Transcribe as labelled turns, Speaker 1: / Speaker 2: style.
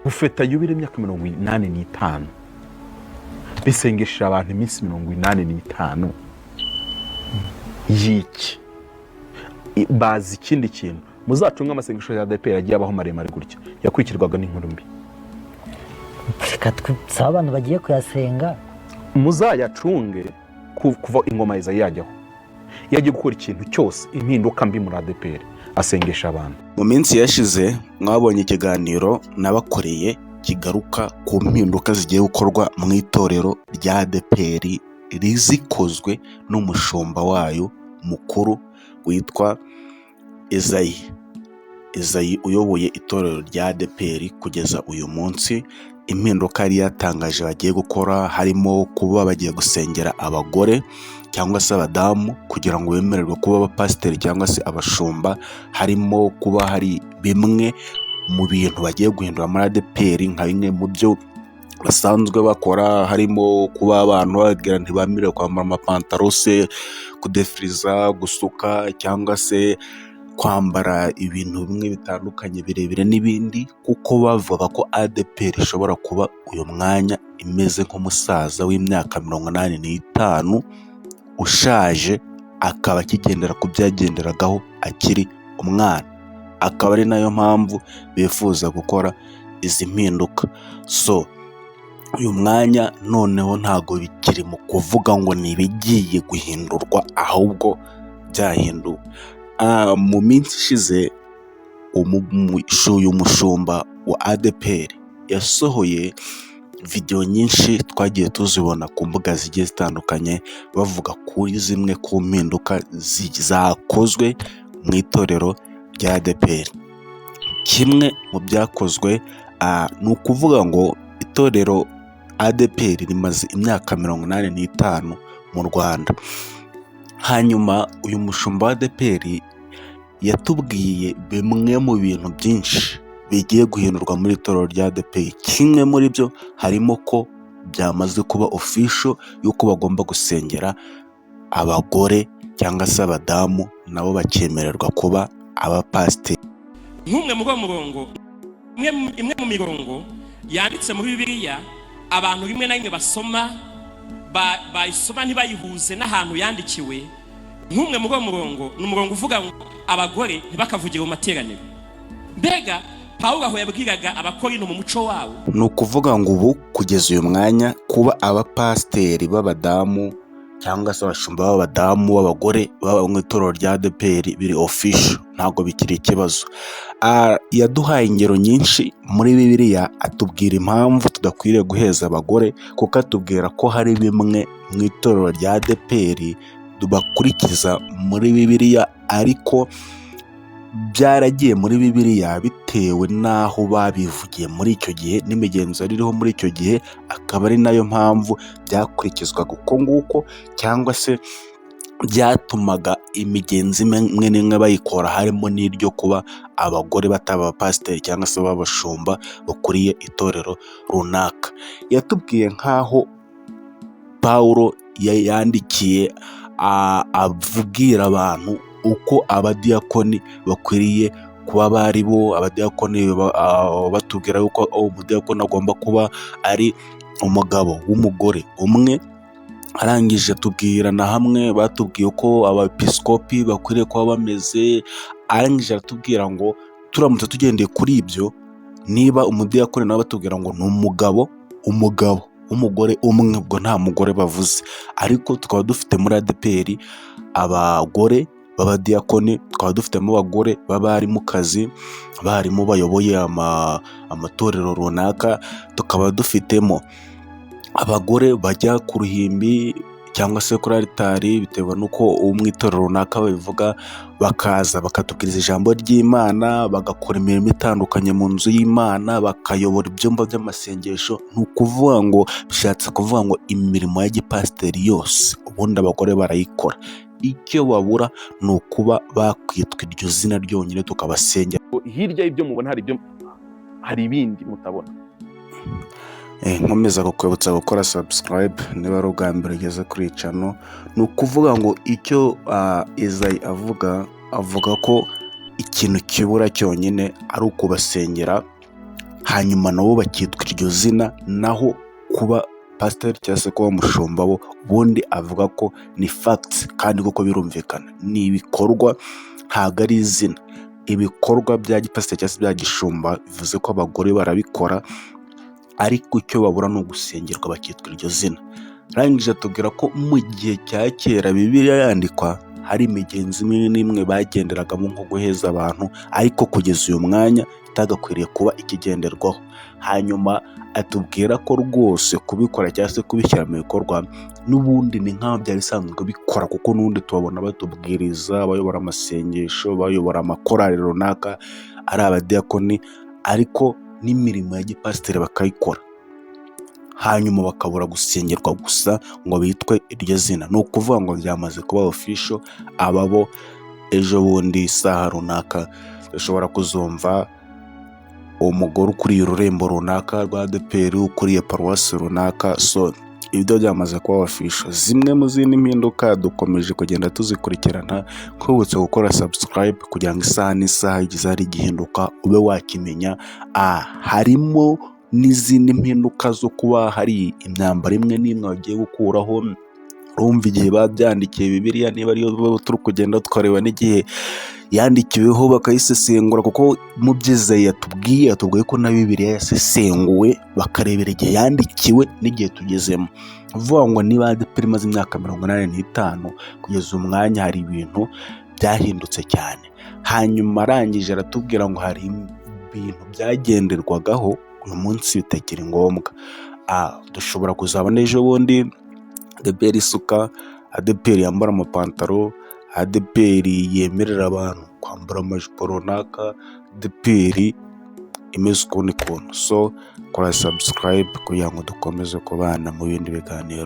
Speaker 1: ufeta yubile imyaka 85 bisengesha abantu iminsi 85 yiki bazi ikindi kintu muzacunga amasengesho ya ADEPR yagiye abaho maremare gutya yakwikirwaga n'inkuru mbi.
Speaker 2: Reka saba abantu bagiye kuyasenga
Speaker 1: muzayacunge kuva ingoma iza yajyaho yagiye gukora ikintu cyose impinduka mbi muri ADEPR asengesha abantu.
Speaker 3: Mu minsi yashize mwabonye ikiganiro nabakoreye kigaruka ku mpinduka zigiye gukorwa mu itorero rya ADEPR rizikozwe n'umushumba wayo mukuru witwa Ezayi uyoboye itorero rya ADEPR kugeza uyu munsi. Impinduka yari yatangaje bagiye gukora harimo kuba bagiye gusengera abagore cyangwa se abadamu kugira ngo bemererwe kuba abapasiteri cyangwa se abashumba, harimo kuba hari bimwe mu bintu bagiye guhindura muri ADEPR nka bimwe mu byo basanzwe bakora, harimo kuba abantu bagira ntibamire kwambara amapantaro se, kudefiriza, gusuka cyangwa se kwambara ibintu bimwe bitandukanye birebire n'ibindi, kuko bavuga ko ADEPR ishobora kuba uyu mwanya imeze nk'umusaza w'imyaka 85 ushaje akaba akigendera ku byagenderagaho akiri umwana. Akaba ari nayo mpamvu bifuza gukora izi mpinduka. So uyu mwanya noneho ntago bikiri mu kuvuga ngo nibigiye guhindurwa ahubwo byahinduwe. Mu minsi ishize uyu mushumba wa ADEPR yasohoye video nyinshi twagiye tuzibona ku mbuga zigiye zitandukanye bavuga kuri zimwe ku mpinduka zakozwe mu itorero rya ADEPR. Kimwe mu byakozwe ni ukuvuga ngo itorero ADEPR rimaze imyaka 85 mu Rwanda. Hanyuma uyu mushumba wa ADEPR yatubwiye bimwe mu bintu byinshi bigiye guhindurwa muri itorero rya ADEPR. Kimwe muri byo harimo ko byamaze kuba official yuko bagomba gusengera abagore cyangwa se abadamu nabo bakemererwa kuba abapasiteri.
Speaker 4: Nk'umwe mu murongo imwe mu mirongo yanditse muri Bibiliya abantu rimwe na rimwe basoma bayisoma ntibayihuze n'ahantu yandikiwe. Nk'umwe mu murongo n'umurongo uvuga ngo abagore ntibakavugire mu materaniro. Mbega Pawulo aho yabwiraga abakorinto mu muco wabo
Speaker 3: ni ukuvuga ngo ubu kugeza uyu mwanya kuba abapasiteri b'abadamu cyangwa se abashumba b'abadamu b'abagore baba mu itorero rya ADEPR biri official, ntabwo bikiri ikibazo. Yaduhaye ingero nyinshi muri Bibiliya, atubwira impamvu tudakwiriye guheza abagore, kuko atubwira ko hari bimwe mu itorero rya ADEPR bakurikiza muri Bibiliya ariko byaragiye muri Bibiliya bitewe n'aho babivugiye muri icyo gihe n'imigenzo ririho muri icyo gihe, akaba ari nayo mpamvu byakurikizwaga uko nguko cyangwa se byatumaga imigenzi imwe n'imwe bayikora, harimo n'iryo kuba abagore bataba abapasiteri cyangwa se babashumba bakuriye itorero runaka. Yatubwiye nk'aho Pawulo yandikiye avugira abantu uko abadiyakoni bakwiriye kuba bari bo. Abadiyakoni batubwira yuko umudiyakoni agomba kuba ari umugabo w'umugore umwe. Arangije tubwirana hamwe batubwiye ko abepiskopi bakwiriye kuba bameze. Arangije aratubwira ngo turamutse tugendeye kuri ibyo, niba umudiyakoni nawe batubwira ngo ni umugabo w'umugore umwe, ubwo nta mugore bavuze. Ariko tukaba dufite muri ADEPR abagore b'abadiyakoni, tukaba dufitemo abagore b'abarimukazi, abarimu bayoboye amatorero runaka, tukaba dufitemo abagore bajya ku ruhimbi cyangwa se kuri aritari bitewe n'uko mu itorero runaka babivuga, bakaza bakatubwiriza ijambo ry'Imana, bagakora imirimo itandukanye mu nzu y'Imana, bakayobora ibyumba by'amasengesho. Ni ukuvuga ngo bishatse kuvuga ngo imirimo ya gipasiteri yose ubundi abagore barayikora. Icyo babura ni ukuba bakwitwa iryo zina ryonyine tukabasengera.
Speaker 1: Hirya y'ibyo mubona hari ibindi mutabona.
Speaker 3: Nkomeza kukwibutsa gukora subscribe niba ari ubwa mbere ugeze kuri channel. Ni ukuvuga ngo icyo Ezayi avuga ko ikintu kibura cyonyine ari ukubasengera hanyuma nabo bakitwa iryo zina, naho kuba pasiteri cyangwa se kuba mushumba bo ubundi avuga ko ni facts kandi koko birumvikana, ni ibikorwa ntabwo ari izina. Ibikorwa bya gipasiteri cyangwa se bya gishumba bivuze ko abagore barabikora, ariko icyo babura ni ugusengerwa bakitwa iryo zina. Arangije atubwira ko mu gihe cya kera Bibiliya yandikwa hari imigenzo imwe n'imwe bagenderagamo nko guheza abantu, ariko kugeza uyu mwanya itagakwiriye kuba ikigenderwaho. Hanyuma atubwira ko rwose kubikora cyangwa se kubishyira mu bikorwa n'ubundi ni nk'aho byari bisanzwe bikora, kuko n'ubundi tubabona batubwiriza, bayobora amasengesho, bayobora amakorali runaka, ari abadiyakoni, ariko n'imirimo ya gipasiteri bakayikora. Hanyuma bakabura gusengerwa gusa ngo bitwe iryo zina. Ni ukuvuga ngo byamaze kuba official. Ababo ejo bundi isaha runaka ushobora kuzumva umugore ukuriye ururembo runaka rwa ADEPR, ukuriye paruwasi runaka. So ibyo byamaze kuba official. Zimwe mu zindi mpinduka dukomeje kugenda tuzikurikirana, kwibutsa gukora subscribe kugira ngo isaha n'isaha igize hari igihinduka ube wakimenya. Harimo n'izindi mpinduka zo kuba hari imyambaro imwe n'imwe bagiye gukuraho. Urumva igihe babyandikiye Bibiliya, niba ariyo turi kugenda twareba n'igihe yandikiweho bakayisesengura, kuko mu byiza yatubwiye ko na Bibiliya yasesenguwe bakarebera igihe yandikiwe n'igihe tugezemo. Uvuga ngo niba ADEPR imaze imyaka 85 kugeza umwanya hari ibintu byahindutse cyane. Hanyuma arangije aratubwira ngo hari ibintu byagenderwagaho uyu munsi bitakiri ngombwa. Dushobora kuzabona ejo bundi ADEPR isuka, ADEPR yambara amapantaro, ADEPR yemerera abantu kwambara amajipo runaka, ADEPR imeze ukuntu. So kora subscribe kugira ngo dukomeze kubana mu bindi biganiro.